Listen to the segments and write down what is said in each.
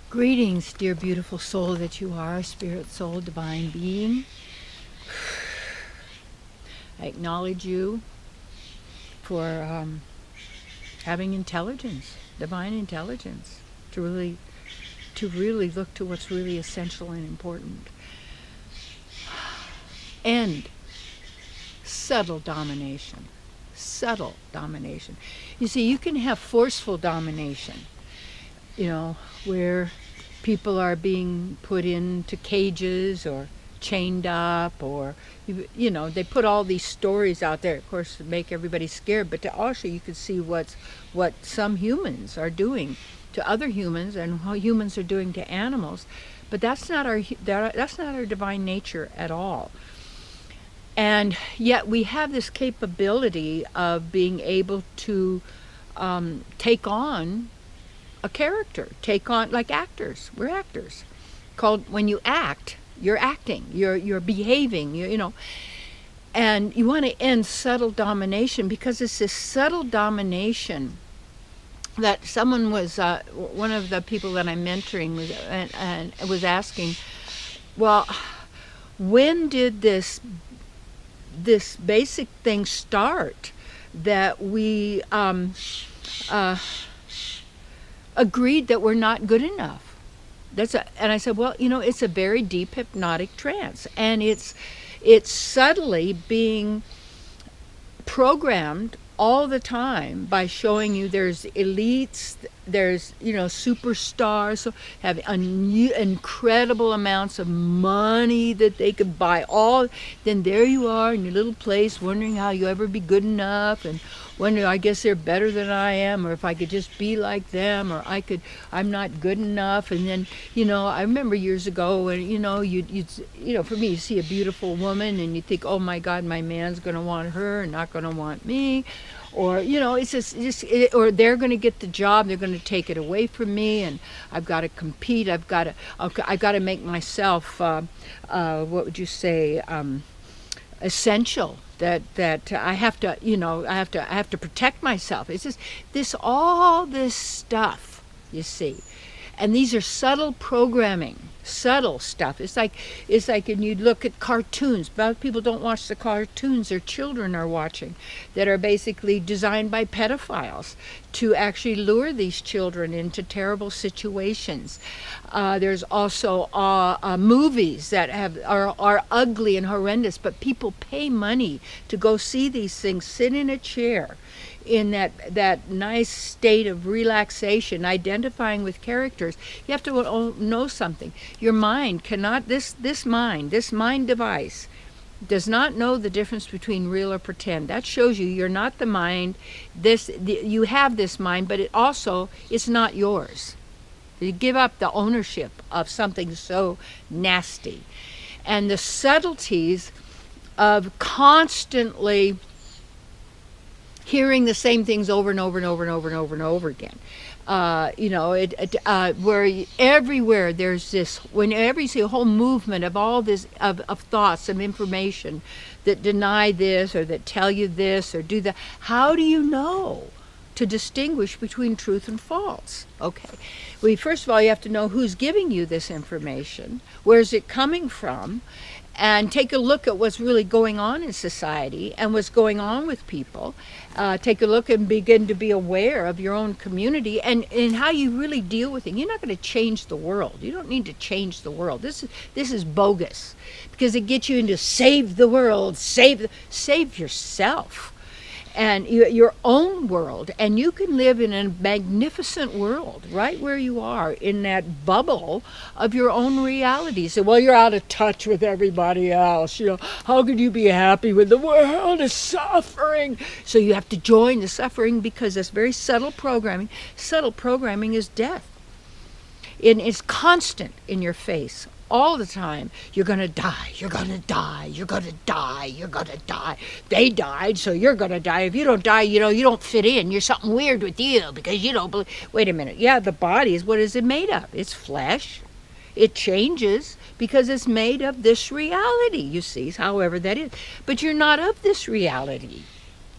Greetings, dear beautiful soul that you are, spirit, soul, divine being. I acknowledge you for having intelligence, divine intelligence, to really look to what's really essential and important. And subtle domination. Subtle domination. You see, you can have forceful domination, where people are being put into cages or chained up, or they put all these stories out there, of course, to make everybody scared, but to also you can see what some humans are doing to other humans and how humans are doing to animals. But that's not our divine nature at all. And yet we have this capability of being able to take on a character, like actors. We're actors. When you act, you're acting, you're behaving, and you want to end subtle domination, because it's this subtle domination that someone was, one of the people that I'm mentoring was asking, well, when did this basic thing start that we agreed that we're not good enough? And I said, well, it's a very deep hypnotic trance, and it's subtly being programmed all the time by showing you there's elites, there's superstars who have incredible amounts of money that they could buy all. Then there you are in your little place, wondering how you'll ever be good enough, and wondering, I guess they're better than I am, or if I could just be like them, or I'm not good enough. And then I remember years ago when you'd for me, you see a beautiful woman and you think, oh my God, my man's going to want her and not going to want me. Or it's just or they're going to get the job, they're going to take it away from me, and I've got to compete. I've got to make myself what would you say, essential. That I have to I have to protect myself. It's just all this stuff, you see, and these are subtle programming. Subtle stuff. It's like when you look at cartoons. But people don't watch the cartoons their children are watching, that are basically designed by pedophiles to actually lure these children into terrible situations. There's also movies that are ugly and horrendous, but people pay money to go see these things, sit in a chair in that nice state of relaxation, identifying with characters. You have to know something. Your mind cannot, this mind device does not know the difference between real or pretend. That shows you're not the mind. You have this mind, but it's not yours. You give up the ownership of something so nasty. And the subtleties of constantly hearing the same things over and over and over and over and over and over again. Where everywhere there's this, whenever you see a whole movement of all this, of thoughts, of information that deny this or that tell you this or do that, how do you know to distinguish between truth and false? Okay. Well, first of all, you have to know who's giving you this information, where's it coming from, and take a look at what's really going on in society and what's going on with people. Take a look and begin to be aware of your own community and how you really deal with it. You're not going to change the world. You don't need to change the world. This is bogus, because it gets you into save the world, save yourself and your own world, and you can live in a magnificent world right where you are in that bubble of your own reality. So, well, you're out of touch with everybody else. How could you be happy when the world is suffering? So you have to join the suffering, because that's very subtle programming. Subtle programming is death. It's constant in your face all the time. You're going to die. You're going to die. You're going to die. You're going to die. They died, so you're going to die. If you don't die, you don't fit in. You're something weird with you because you don't believe. Wait a minute. Yeah, the body is, what is it made of? It's flesh. It changes because it's made of this reality, you see, however that is. But you're not of this reality.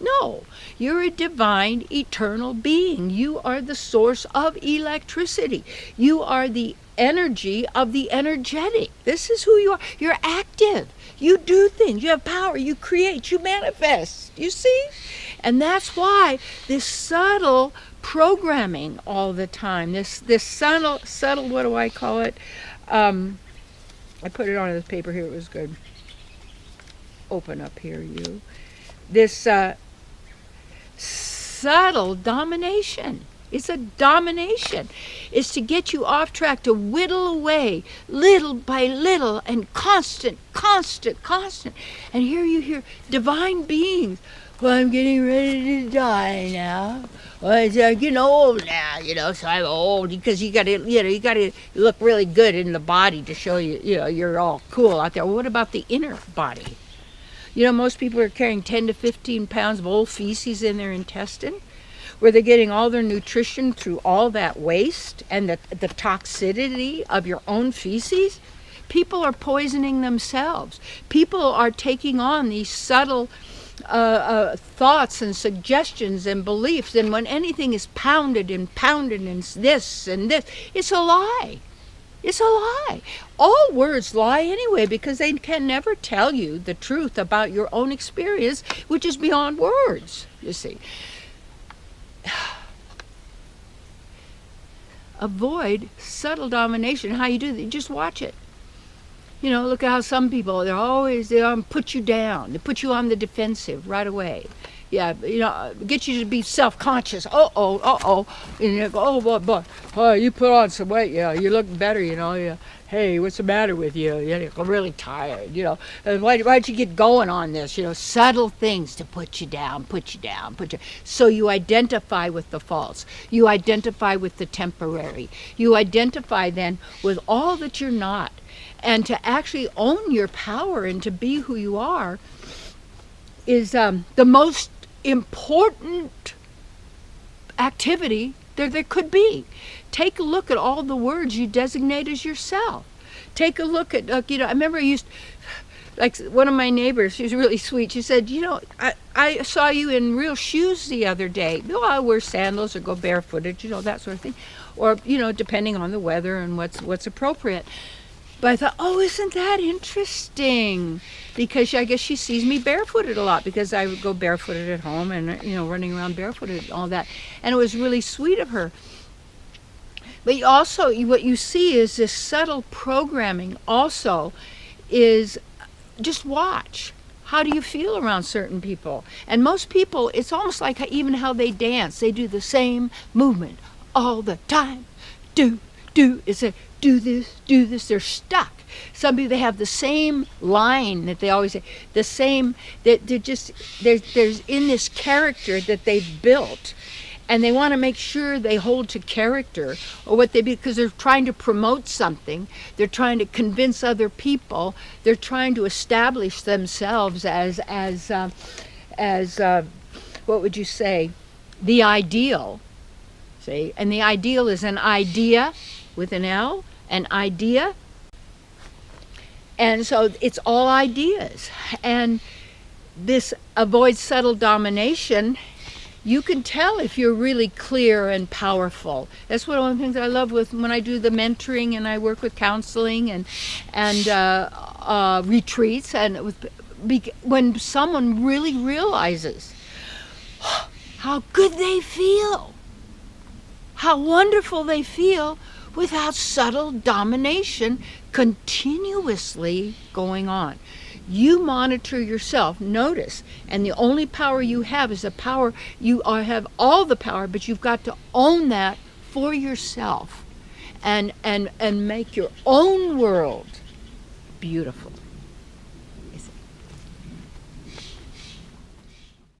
No, you're a divine, eternal being. You are the source of electricity. You are the energy of the energetic. This is who you are. You're active. You do things. You have power. You create. You manifest. You see? And that's why this subtle programming all the time, this subtle, what do I call it? I put it on this paper here. It was good. Open up here, you. This subtle domination. It's a domination. It's to get you off track, to whittle away little by little and constant. And here you hear divine beings. Well, I'm getting ready to die now. Well, I'm getting old now, so I'm old because you got to look really good in the body to show you're all cool out there. Well, what about the inner body? Most people are carrying 10 to 15 pounds of old feces in their intestine, where they're getting all their nutrition through all that waste and the toxicity of your own feces. People are poisoning themselves. People are taking on these subtle thoughts and suggestions and beliefs, and when anything is pounded and this and this, it's a lie. It's a lie. All words lie anyway, because they can never tell you the truth about your own experience, which is beyond words, you see. Avoid subtle domination. How you do that? You just watch it. Look at how some people, they put you down. They put you on the defensive right away. Yeah, get you to be self-conscious. And you go, boy, you put on some weight, you look better, Yeah. Hey, what's the matter with you? You're really tired, Why'd you get going on this? Subtle things to put you down. So you identify with the false. You identify with the temporary. You identify then with all that you're not. And to actually own your power and to be who you are is the most important activity there could be. Take a look at all the words you designate as yourself. Take a look at, I remember one of my neighbors, she was really sweet. She said, I saw you in real shoes the other day. I wear sandals or go barefooted, that sort of thing. Or, depending on the weather and what's appropriate. But I thought, isn't that interesting? Because I guess she sees me barefooted a lot, because I would go barefooted at home and, running around barefooted and all that. And it was really sweet of her. But also, what you see is this subtle programming also is just watch. How do you feel around certain people? And most people, it's almost like even how they dance. They do the same movement all the time. It's a do this. They're stuck. Some people, they have the same line that they always say, the same, that there's in this character that they've built, and they want to make sure they hold to character or what they be, because they're trying to promote something. They're trying to convince other people. They're trying to establish themselves as what would you say, the ideal. See, and the ideal is an idea with an L, an idea. And so it's all ideas. And this avoid subtle domination, you can tell if you're really clear and powerful. That's one of the things I love when I do the mentoring and I work with counseling and retreats, and when someone really realizes how good they feel, how wonderful they feel without subtle domination continuously going on. You monitor yourself, notice, and the only power you have is the power, have all the power, but you've got to own that for yourself and make your own world beautiful.